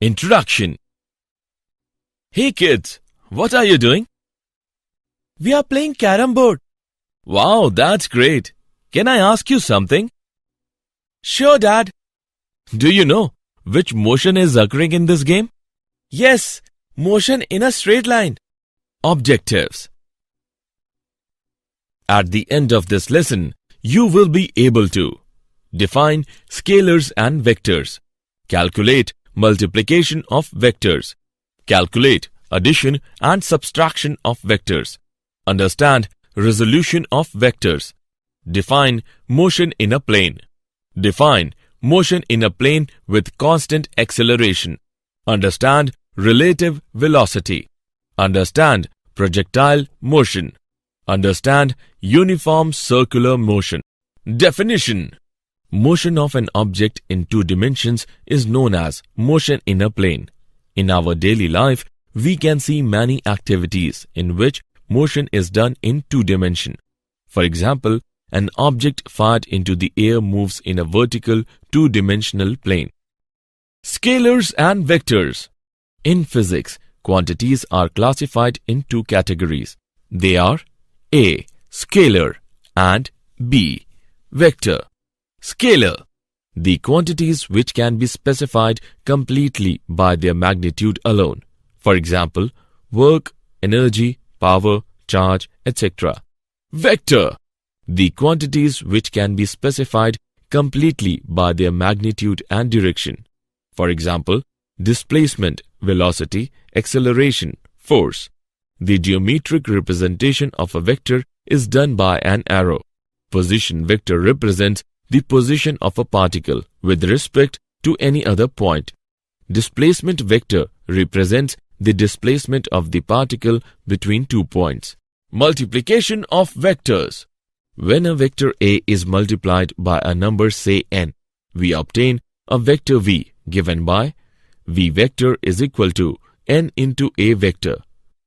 Introduction. Hey kids, what are you doing? We are playing carom board. Wow, that's great. Can I ask you something? Sure, Dad. Do you know which motion is occurring in this game? Yes, motion in a straight line. Objectives. At the end of this lesson, you will be able to define scalars and vectors, calculate multiplication of vectors, calculate addition and subtraction of vectors, understand resolution of vectors, define motion in a plane, define motion in a plane with constant acceleration, understand relative velocity, understand projectile motion, understand uniform circular motion. Definition. Motion of an object in two dimensions is known as motion in a plane. In our daily life, we can see many activities in which motion is done in two dimensions. For example, an object fired into the air moves in a vertical two-dimensional plane. Scalars and vectors. In physics, quantities are classified in two categories. They are A. Scalar and B. Vector. Scalar. The quantities which can be specified completely by their magnitude alone. For example, work, energy, power, charge, etc. Vector. The quantities which can be specified completely by their magnitude and direction. For example, displacement, velocity, acceleration, force. The geometric representation of a vector is done by an arrow. Position vector represents the position of a particle with respect to any other point. Displacement vector represents the displacement of the particle between 2 points. Multiplication of vectors. When a vector A is multiplied by a number say n, we obtain a vector V given by V vector is equal to n into A vector.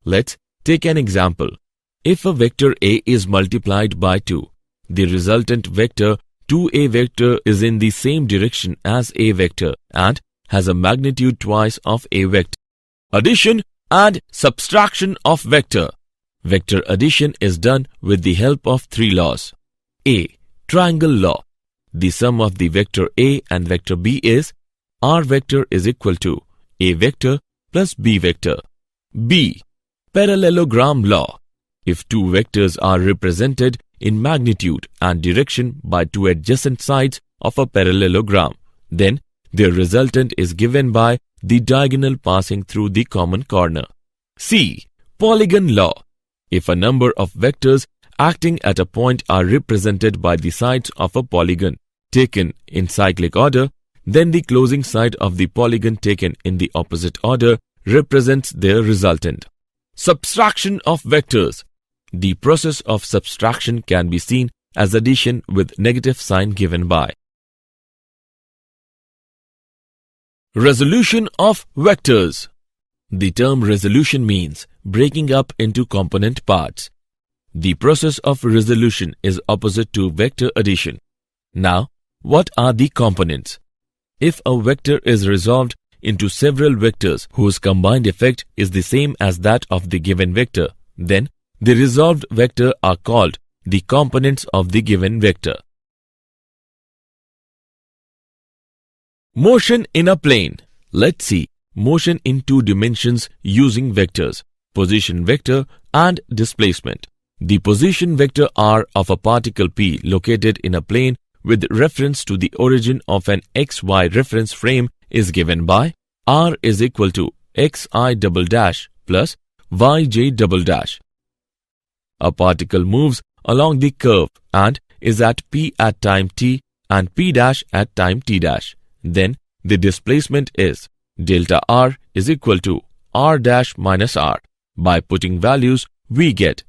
Let's take an example. If a vector A is multiplied by 2, the resultant vector 2A vector is in the same direction as A vector and has a magnitude twice of A vector. Addition and subtraction of vector. Vector addition is done with the help of three laws. A. Triangle law. The sum of the vector A and vector B is R vector is equal to A vector plus B vector. B. Parallelogram law. If two vectors are represented in magnitude and direction by two adjacent sides of a parallelogram, then their resultant is given by the diagonal passing through the common corner. C. Polygon law. If a number of vectors acting at a point are represented by the sides of a polygon taken in cyclic order, then the closing side of the polygon taken in the opposite order represents their resultant. Subtraction of vectors. The process of subtraction can be seen as addition with negative sign given by. Resolution of vectors. The term resolution means breaking up into component parts. The process of resolution is opposite to vector addition. Now, what are the components? If a vector is resolved into several vectors whose combined effect is the same as that of the given vector, then the resolved vector are called the components of the given vector. Motion in a plane. Let's see motion in two dimensions using vectors, position vector and displacement. The position vector R of a particle P located in a plane with reference to the origin of an XY reference frame is given by R is equal to XI double dash plus YJ double dash. A particle moves along the curve and is at P at time t and P dash at time t dash. Then the displacement is delta R is equal to R dash minus R. By putting values, we get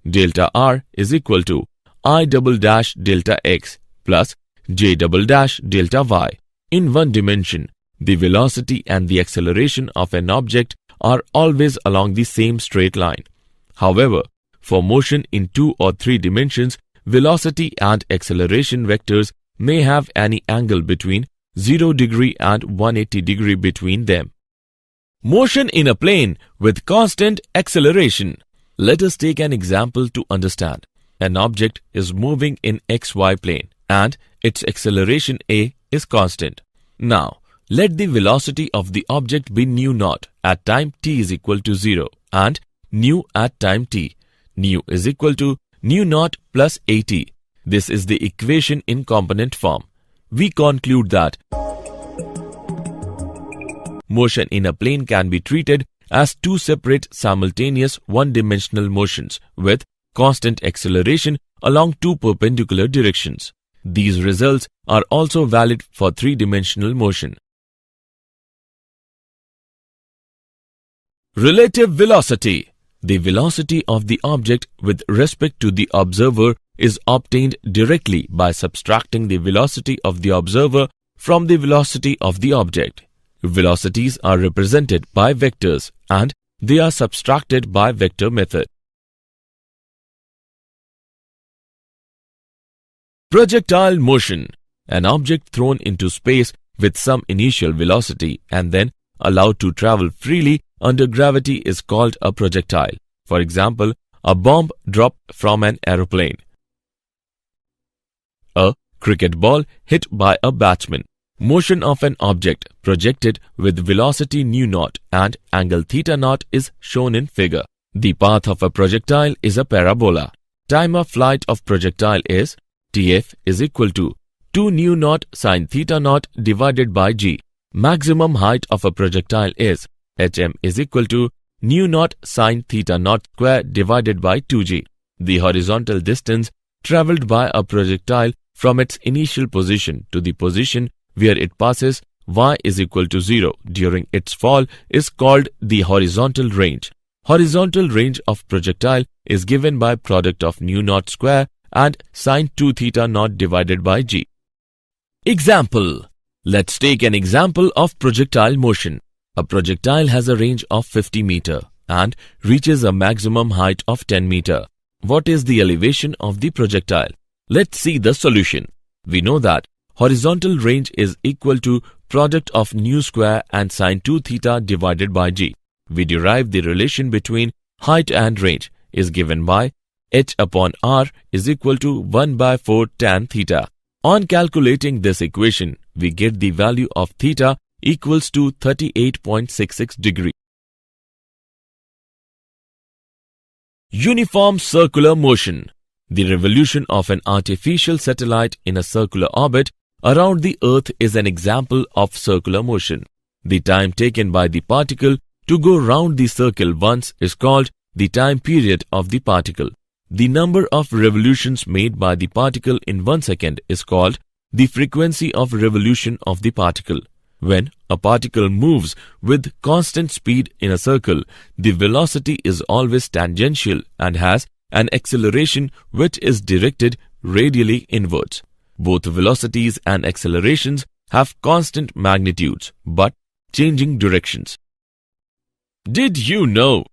delta R is equal to I double dash delta X plus J double dash delta Y. In one dimension, the velocity and the acceleration of an object are always along the same straight line. However, for motion in 2 or 3 dimensions, velocity and acceleration vectors may have any angle between 0 degree and 180 degree between them. Motion in a plane with constant acceleration. Let us take an example to understand. An object is moving in xy plane and its acceleration a is constant. Now, let the velocity of the object be nu naught at time t is equal to 0 and nu at time t. Nu is equal to nu naught plus at. This is the equation in component form. We conclude that motion in a plane can be treated as two separate simultaneous one-dimensional motions with constant acceleration along two perpendicular directions. These results are also valid for three-dimensional motion. Relative velocity. The velocity of the object with respect to the observer is obtained directly by subtracting the velocity of the observer from the velocity of the object. Velocities are represented by vectors and they are subtracted by vector method. Projectile motion. An object thrown into space with some initial velocity and then allowed to travel freely under gravity is called a projectile. For example, a bomb dropped from an aeroplane. A cricket ball hit by a batsman. Motion of an object projected with velocity nu naught and angle theta naught is shown in figure. The path of a projectile is a parabola. Time of flight of projectile is Tf is equal to 2 nu naught sin theta naught divided by g. Maximum height of a projectile is Hm is equal to nu naught sin theta naught square divided by 2g. The horizontal distance travelled by a projectile from its initial position to the position where it passes y is equal to 0 during its fall is called the horizontal range. Horizontal range of projectile is given by product of nu naught square and sin 2 theta naught divided by g. Example. Let's take an example of projectile motion. A projectile has a range of 50 meter and reaches a maximum height of 10 meter. What is the elevation of the projectile? Let's see the solution. We know that horizontal range is equal to product of nu square and sin 2 theta divided by g. We derive the relation between height and range is given by h upon r is equal to 1 by 4 tan theta. On calculating this equation, we get the value of theta equals to 38.66 degree. Uniform circular motion. The revolution of an artificial satellite in a circular orbit around the Earth is an example of circular motion. The time taken by the particle to go round the circle once is called the time period of the particle. The number of revolutions made by the particle in 1 second is called the frequency of revolution of the particle. When a particle moves with constant speed in a circle, the velocity is always tangential and has an acceleration which is directed radially inwards. Both velocities and accelerations have constant magnitudes but changing directions. Did you know?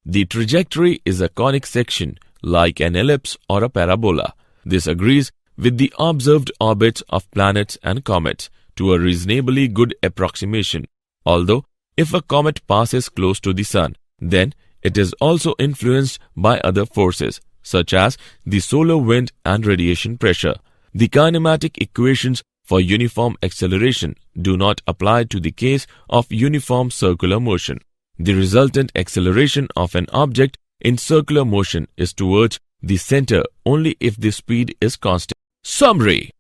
The trajectory is a conic section like an ellipse or a parabola. This agrees with the observed orbits of planets and comets to a reasonably good approximation. Although, if a comet passes close to the Sun, then it is also influenced by other forces such as the solar wind and radiation pressure. The kinematic equations for uniform acceleration do not apply to the case of uniform circular motion. The resultant acceleration of an object in circular motion is towards the center only if the speed is constant. Summary.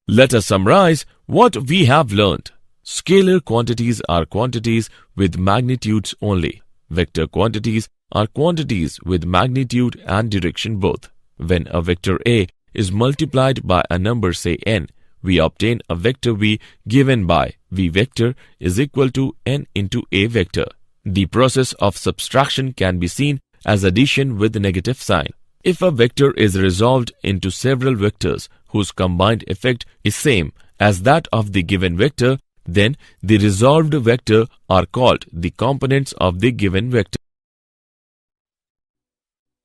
Let us summarize what we have learnt. Scalar quantities are quantities with magnitudes only. Vector quantities are quantities with magnitude and direction both. When a vector A is multiplied by a number say n, we obtain a vector v given by v vector is equal to n into a vector. The process of subtraction can be seen as addition with negative sign. If a vector is resolved into several vectors whose combined effect is same as that of the given vector, then the resolved vector are called the components of the given vector.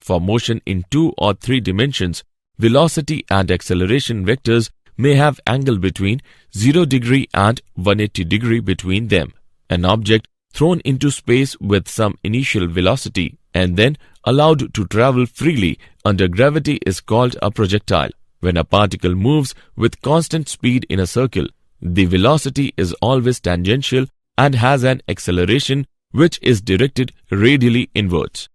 For motion in 2 or 3 dimensions, velocity and acceleration vectors may have angle between 0 degree and 180 degree between them. An object thrown into space with some initial velocity and then allowed to travel freely under gravity is called a projectile. When a particle moves with constant speed in a circle, the velocity is always tangential and has an acceleration which is directed radially inwards.